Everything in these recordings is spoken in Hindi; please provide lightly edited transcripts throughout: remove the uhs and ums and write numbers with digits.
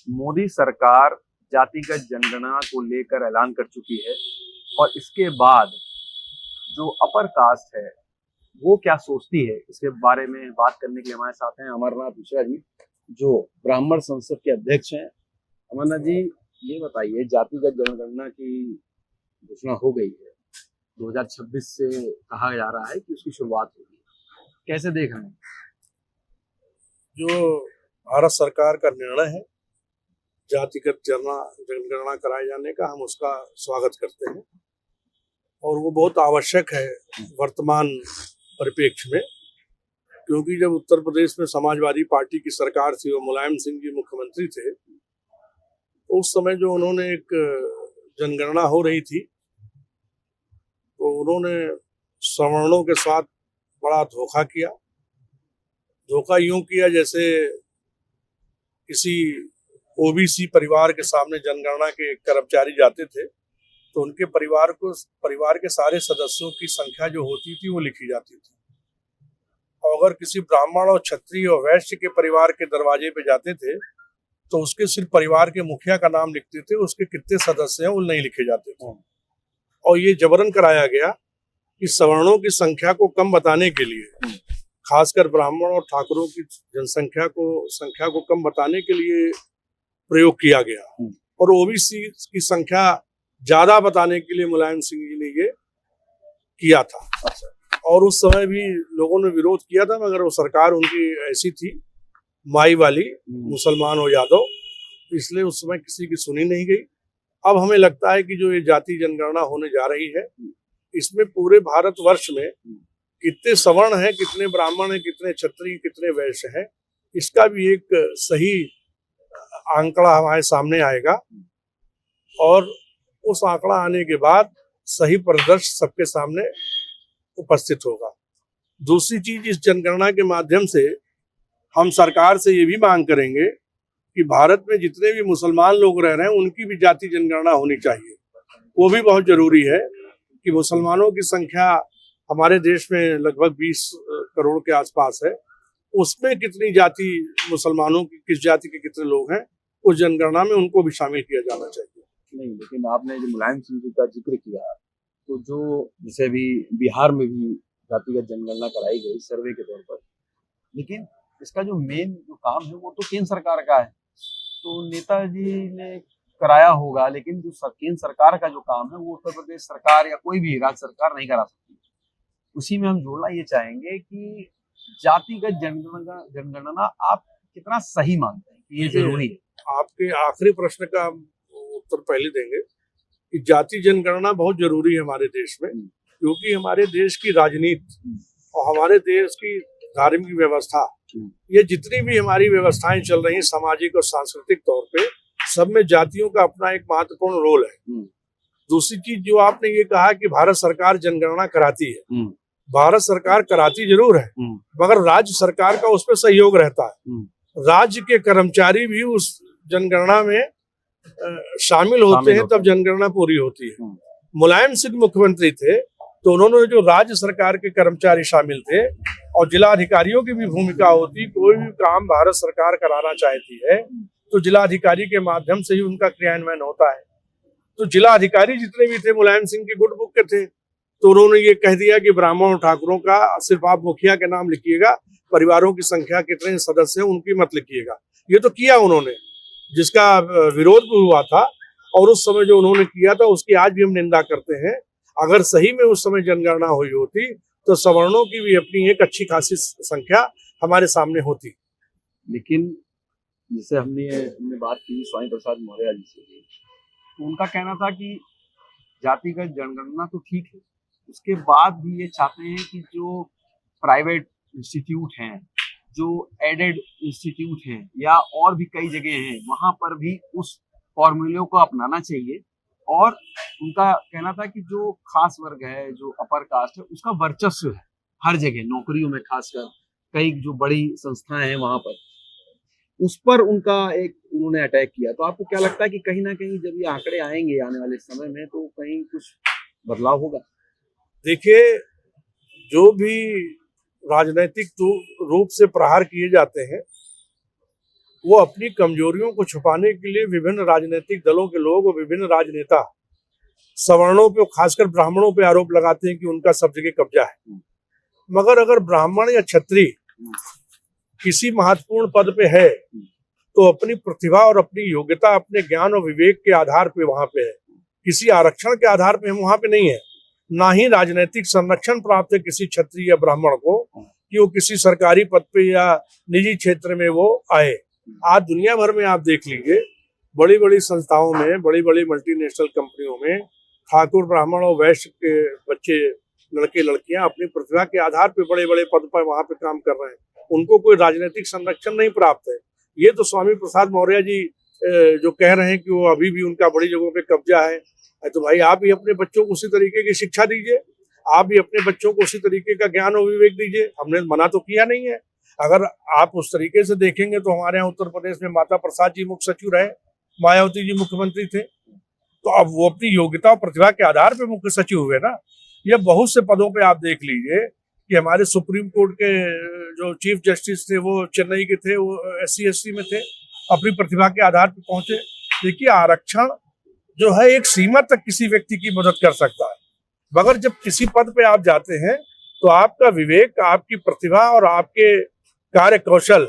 मोदी सरकार जातिगत जनगणना को लेकर ऐलान कर चुकी है और इसके बाद जो अपर कास्ट है वो क्या सोचती है, इसके बारे में बात करने के लिए हमारे साथ हैं अमरनाथ मिश्रा जी, जो ब्राह्मण संसद के अध्यक्ष हैं। अमरनाथ जी, ये बताइए, जातिगत जनगणना की घोषणा हो गई है, 2026 से कहा जा रहा है कि उसकी शुरुआत होगी, कैसे देख रहे हैं? जो भारत सरकार का निर्णय है जातिगत जनगणना कराए जाने का, हम उसका स्वागत करते हैं और वो बहुत आवश्यक है वर्तमान परिप्रेक्ष्य में, क्योंकि जब उत्तर प्रदेश में समाजवादी पार्टी की सरकार थी और मुलायम सिंह जी मुख्यमंत्री थे, तो उस समय जो उन्होंने एक जनगणना हो रही थी तो उन्होंने सवर्णों के साथ बड़ा धोखा किया। धोखा यूं किया जैसे किसी ओबीसी परिवार के सामने जनगणना के कर्मचारी जाते थे तो उनके परिवार के सारे सदस्यों की संख्या जो होती थी वो लिखी जाती थी, और अगर किसी ब्राह्मण और क्षत्रिय और वैश्य के परिवार के दरवाजे पे जाते थे तो उसके सिर्फ परिवार के मुखिया का नाम लिखते थे, उसके कितने सदस्य हैं वो नहीं लिखे जाते थे। और ये जबरन कराया गया कि सवर्णों की संख्या को कम बताने के लिए, खासकर ब्राह्मण और ठाकुरों की संख्या को कम बताने के लिए प्रयोग किया गया, और ओबीसी की संख्या ज्यादा बताने के लिए मुलायम सिंह जी ने ये किया था। और उस समय भी लोगों ने विरोध किया था, मगर वो सरकार उनकी ऐसी थी माई वाली, मुसलमान और यादव, इसलिए उस समय किसी की सुनी नहीं गई। अब हमें लगता है कि जो ये जाति जनगणना होने जा रही है, इसमें पूरे भारतवर्ष में कितने सवर्ण हैं, कितने ब्राह्मण हैं, कितने क्षत्रिय, कितने वैश्य हैं, इसका भी एक सही आंकड़ा हमारे सामने आएगा, और उस आंकड़ा आने के बाद सही परिदृश्य सबके सामने उपस्थित होगा। दूसरी चीज, इस जनगणना के माध्यम से हम सरकार से ये भी मांग करेंगे कि भारत में जितने भी मुसलमान लोग रह रहे हैं उनकी भी जाति जनगणना होनी चाहिए। वो भी बहुत जरूरी है कि मुसलमानों की संख्या हमारे देश में लगभग 20 करोड़ के आसपास है, उसमें कितनी जाति मुसलमानों की, किस जाति के कितने लोग हैं, उस जनगणना में उनको भी शामिल किया जाना चाहिए। नहीं, लेकिन आपने जो मुलायम सिंह जी का जिक्र किया, तो जो जैसे भी बिहार में भी जातिगत जनगणना कराई गई सर्वे के तौर पर, लेकिन इसका जो मेन जो काम है वो तो केंद्र सरकार का है, तो नेताजी ने कराया होगा, लेकिन जो केंद्र सरकार का जो काम है वो उत्तर प्रदेश सरकार या कोई भी राज्य सरकार नहीं करा सकती। उसी में हम जोड़ना ये चाहेंगे कि जातिगत जनगणना आप कितना सही मानते हैं कि ये जरूरी है? आपके आखिरी प्रश्न का उत्तर पहले देंगे कि जाति जनगणना बहुत जरूरी है हमारे देश में, क्योंकि हमारे देश की राजनीति और हमारे देश की धार्मिक व्यवस्था, ये जितनी भी हमारी व्यवस्थाएं चल रही हैं सामाजिक और सांस्कृतिक तौर पे, सब में जातियों का अपना एक महत्वपूर्ण रोल है। दूसरी चीज जो आपने ये कहा कि भारत सरकार जनगणना कराती है, भारत सरकार कराती जरूर है, मगर राज्य सरकार का उस पर सहयोग रहता है। राज्य के कर्मचारी भी उस जनगणना में शामिल होते हैं, तब जनगणना पूरी होती है। मुलायम सिंह मुख्यमंत्री थे तो उन्होंने जो राज्य सरकार के कर्मचारी शामिल थे, और जिला अधिकारियों की भी भूमिका होती, कोई भी काम भारत सरकार कराना चाहती है तो जिला अधिकारी के माध्यम से ही उनका क्रियान्वयन होता है। तो जिला अधिकारी जितने भी थे मुलायम सिंह के गुड बुक के थे, तो उन्होंने ये कह दिया कि ब्राह्मण और ठाकुरों का सिर्फ आप मुखिया के नाम लिखिएगा, परिवारों की संख्या कितने सदस्य हैं उनकी मत लिखिएगा। ये तो किया उन्होंने, जिसका विरोध भी हुआ था, और उस समय जो उन्होंने किया था उसकी आज भी हम निंदा करते हैं। अगर सही में उस समय जनगणना हुई होती तो सवर्णों की भी अपनी एक अच्छी खासी संख्या हमारे सामने होती। लेकिन जैसे हमने बात की स्वामी प्रसाद मौर्य जी से, तो उनका कहना था कि जातिगत जनगणना तो ठीक है, उसके बाद भी ये चाहते हैं कि जो प्राइवेट इंस्टीट्यूट हैं, जो एडेड इंस्टीट्यूट हैं, या और भी कई जगह हैं, वहां पर भी उस फॉर्मूले को अपनाना चाहिए। और उनका कहना था कि जो खास वर्ग है, जो अपर कास्ट है, उसका वर्चस्व है हर जगह, नौकरियों में खासकर, कई जो बड़ी संस्थाएं हैं वहां पर, उस पर उनका एक उन्होंने अटैक किया। तो आपको क्या लगता है कि कहीं ना कहीं जब ये आंकड़े आएंगे आने वाले समय में, तो कहीं कुछ बदलाव होगा? देखिए, जो भी राजनीतिक रूप से प्रहार किए जाते हैं वो अपनी कमजोरियों को छुपाने के लिए विभिन्न राजनीतिक दलों के लोग और विभिन्न राजनेता सवर्णों पे, खासकर ब्राह्मणों पे आरोप लगाते हैं कि उनका सब जगह कब्जा है। मगर अगर ब्राह्मण या क्षत्रिय किसी महत्वपूर्ण पद पे है तो अपनी प्रतिभा और अपनी योग्यता, अपने ज्ञान और विवेक के आधार पे वहां पे है, किसी आरक्षण के आधार पे हम वहां पे नहीं है। ना ही राजनीतिक संरक्षण प्राप्त है किसी क्षत्रिय या ब्राह्मण को कि वो किसी सरकारी पद पे या निजी क्षेत्र में वो आए। आज दुनिया भर में आप देख लीजिए, बड़ी बड़ी संस्थाओं में, बड़ी बड़ी मल्टीनेशनल कंपनियों में ठाकुर, ब्राह्मण और वैश्य के बच्चे, लड़के लड़कियां अपनी प्रतिभा के आधार पे बड़े बड़े पद पर वहां पे काम कर रहे हैं। उनको कोई राजनीतिक संरक्षण नहीं प्राप्त है। ये तो स्वामी प्रसाद मौर्य जी जो कह रहे हैं कि वो अभी भी उनका बड़ी जगहों पे कब्जा है, तो भाई आप भी अपने बच्चों को उसी तरीके की शिक्षा दीजिए, आप भी अपने बच्चों को उसी तरीके का ज्ञान और विवेक दीजिए। हमने मना तो किया नहीं है। अगर आप उस तरीके से देखेंगे तो हमारे यहाँ उत्तर प्रदेश में माता प्रसाद जी मुख्य सचिव रहे, मायावती जी मुख्यमंत्री थे, तो अब वो अपनी योग्यता और प्रतिभा के आधार पे मुख्य सचिव हुए ना। ये बहुत से पदों पे आप देख लीजिए कि हमारे सुप्रीम कोर्ट के जो चीफ जस्टिस थे वो चेन्नई के थे, वो SC ST में थे, अपनी प्रतिभा के आधार पे पहुंचे। देखिए, आरक्षण जो है एक सीमा तक किसी व्यक्ति की मदद कर सकता है, मगर जब किसी पद पे आप जाते हैं तो आपका विवेक, आपकी प्रतिभा और आपके कार्य कौशल,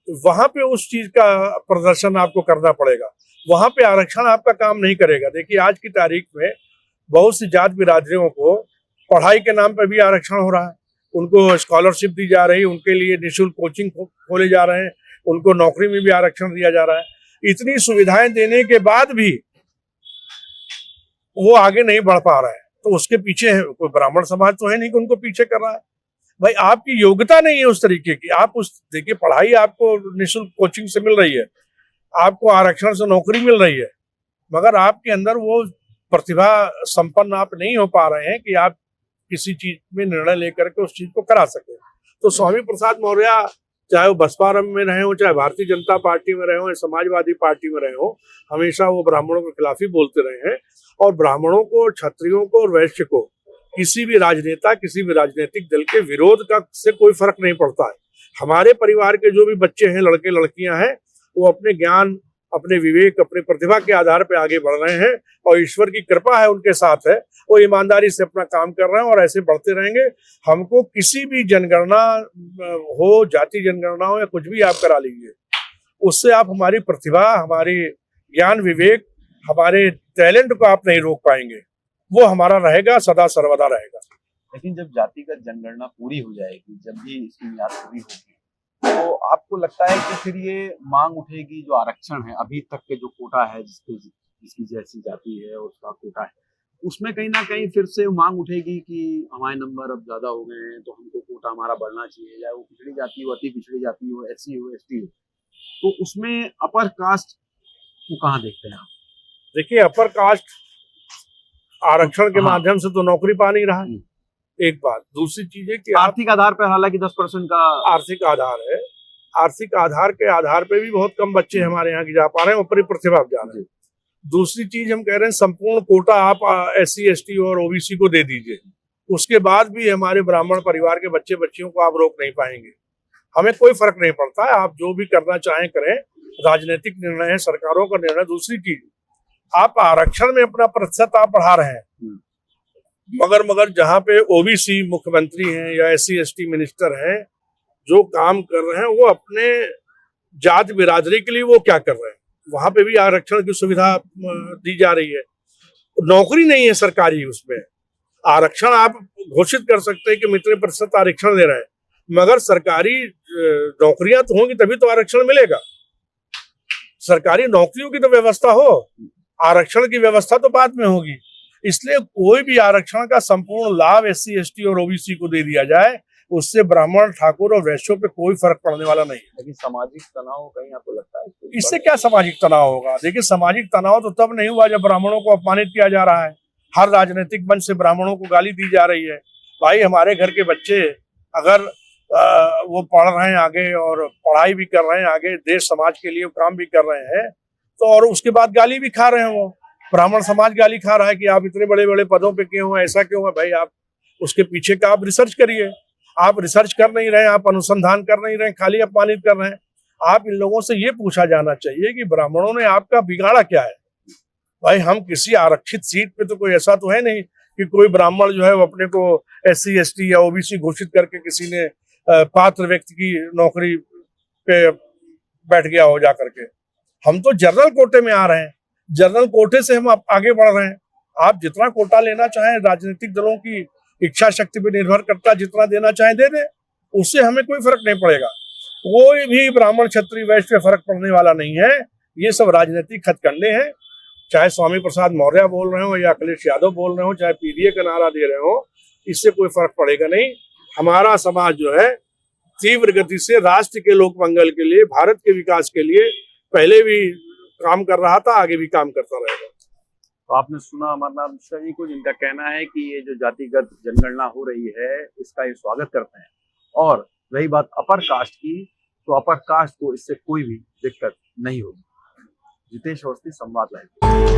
वहां पे उस चीज का प्रदर्शन आपको करना पड़ेगा। वहां पे आरक्षण आपका काम नहीं करेगा। देखिए, आज की तारीख में बहुत सी जात बिरादरियों को पढ़ाई के नाम पर भी आरक्षण हो रहा है, उनको स्कॉलरशिप दी जा रही है, उनके लिए निःशुल्क कोचिंग खोले जा रहे हैं, उनको नौकरी में भी आरक्षण दिया जा रहा है। इतनी सुविधाएं देने के बाद भी वो आगे नहीं बढ़ पा रहा है, तो उसके पीछे है कोई ब्राह्मण समाज तो है नहीं कि उनको पीछे कर रहा है। भाई, आपकी योग्यता नहीं है उस तरीके की। आप उस, देखिए, पढ़ाई आपको निःशुल्क कोचिंग से मिल रही है, आपको आरक्षण से नौकरी मिल रही है, मगर आपके अंदर वो प्रतिभा संपन्न आप नहीं हो पा रहे हैं कि आप किसी चीज में निर्णय लेकर के उस चीज को करा सके। तो स्वामी प्रसाद मौर्य चाहे वो बसपा में रहे हो, चाहे भारतीय जनता पार्टी में रहे हो, समाजवादी पार्टी में रहे हो, हमेशा वो ब्राह्मणों के खिलाफ ही बोलते रहे हैं। और ब्राह्मणों को, क्षत्रियों को और वैश्य को किसी भी राजनेता, किसी भी राजनीतिक दल के विरोध का से कोई फर्क नहीं पड़ता है। हमारे परिवार के जो भी बच्चे हैं, लड़के लड़कियां हैं, वो अपने ज्ञान, अपने विवेक, अपने प्रतिभा के आधार पर आगे बढ़ रहे हैं और ईश्वर की कृपा है उनके साथ है। वो ईमानदारी से अपना काम कर रहे हैं और ऐसे बढ़ते रहेंगे। हमको किसी भी जनगणना हो, जाति जनगणना हो या कुछ भी आप करा लीजिए, उससे आप हमारी प्रतिभा, हमारी ज्ञान विवेक, हमारे टैलेंट को आप नहीं रोक पाएंगे। वो हमारा रहेगा, सदा सर्वदा रहेगा। लेकिन जब जातिगत जनगणना पूरी हो जाएगी, जब भी इसकी मियाद पूरी होगी, तो आपको लगता है कि फिर ये मांग उठेगी, जो आरक्षण है अभी तक के जो कोटा है, जिसकी जैसी जाति है उसका कोटा है, उसमें कहीं ना कहीं फिर से मांग उठेगी कि हमारे नंबर अब ज्यादा हो गए हैं, तो हमको कोटा हमारा बढ़ना चाहिए, चाहे वो पिछड़ी जाति हो, अति पिछड़ी जाति हो, SC हो, ST हो। तो उसमें अपर कास्ट को कहाँ देखते हैं आप? देखिए, अपर कास्ट आरक्षण के माध्यम से तो नौकरी पा नहीं रहा है, एक बात। दूसरी चीज है कि आर्थिक आधार पर, हालांकि 10% का आर्थिक आधार है, आर्थिक आधार के आधार पे भी बहुत कम बच्चे हमारे यहाँ की जा पा रहे हैं, ऊपरी प्रतिभा जा रहे हैं। दूसरी चीज हम कह रहे हैं, संपूर्ण कोटा आप SC ST और OBC को दे दीजिए, उसके बाद भी हमारे ब्राह्मण परिवार के बच्चे बच्चियों को आप रोक नहीं पाएंगे। हमें कोई फर्क नहीं पड़ता है, आप जो भी करना चाहें करें, राजनीतिक निर्णय है, सरकारों का निर्णय। दूसरी चीज, आप आरक्षण में अपना प्रतिशत आप बढ़ा रहे हैं, मगर जहाँ पे OBC मुख्यमंत्री हैं या SC ST मिनिस्टर हैं, जो काम कर रहे हैं वो अपने जात बिरादरी के लिए वो क्या कर रहे हैं, वहां पे भी आरक्षण की सुविधा दी जा रही है। नौकरी नहीं है सरकारी, उसमें आरक्षण आप घोषित कर सकते हैं कि इतने प्रतिशत आरक्षण दे रहे हैं, मगर सरकारी नौकरियां तो होंगी तभी तो आरक्षण मिलेगा। सरकारी नौकरियों की तो व्यवस्था हो, आरक्षण की व्यवस्था तो बाद में होगी। इसलिए कोई भी आरक्षण का संपूर्ण लाभ SC ST और OBC को दे दिया जाए, उससे ब्राह्मण, ठाकुर और वैश्यों पे कोई फर्क पड़ने वाला नहीं है। लेकिन सामाजिक तनाव कहीं आपको लगता है? इससे क्या सामाजिक तनाव होगा? देखिए, सामाजिक तनाव तो तब नहीं हुआ जब ब्राह्मणों को अपमानित किया जा रहा है, हर राजनीतिक मंच से ब्राह्मणों को गाली दी जा रही है। भाई, हमारे घर के बच्चे अगर वो पढ़ रहे हैं आगे और पढ़ाई भी कर रहे हैं आगे, देश समाज के लिए काम भी कर रहे हैं, तो और उसके बाद गाली भी खा रहे हैं, वो ब्राह्मण समाज गाली खा रहा है कि आप इतने बड़े बड़े पदों पे क्यों हैं, ऐसा क्यों है। भाई, आप उसके पीछे का आप रिसर्च करिए। आप रिसर्च कर नहीं रहे, आप अनुसंधान कर नहीं रहे, खाली अपमानित कर रहे हैं। आप इन लोगों से ये पूछा जाना चाहिए कि ब्राह्मणों ने आपका बिगाड़ा क्या है। भाई हम किसी आरक्षित सीट पे तो कोई ऐसा तो है नहीं कि कोई ब्राह्मण जो है वो अपने को SC ST या OBC घोषित करके किसी ने पात्र व्यक्ति की नौकरी पे बैठ गया हो जा करके। हम तो जनरल कोटे में आ रहे हैं, जनरल कोटे से हम आगे बढ़ रहे हैं। आप जितना कोटा लेना चाहें, राजनीतिक दलों की इच्छा शक्ति पर निर्भर करता, जितना देना चाहें दे दें, उससे हमें कोई फर्क नहीं पड़ेगा। कोई भी ब्राह्मण क्षत्रिय वैश्य पे फर्क पड़ने वाला नहीं है। ये सब राजनीतिक हथकंडे हैं। चाहे स्वामी प्रसाद मौर्य बोल रहे हो या अखिलेश यादव बोल रहे हो, चाहे PDA का नारा दे रहे हो, इससे कोई फर्क पड़ेगा नहीं। हमारा समाज जो है तीव्र गति से राष्ट्र के लोक मंगल के लिए, भारत के विकास के लिए पहले भी काम कर रहा था, आगे भी काम करता रहेगा। तो आपने सुना अमरनाथ मिश्रा जी को, जिनका कहना है कि ये जो जातिगत जनगणना हो रही है इसका ये स्वागत करते हैं। और रही बात अपर कास्ट की, तो अपर कास्ट को इससे कोई भी दिक्कत नहीं होगी। जितेश अवस्थी, संवाद लाइव।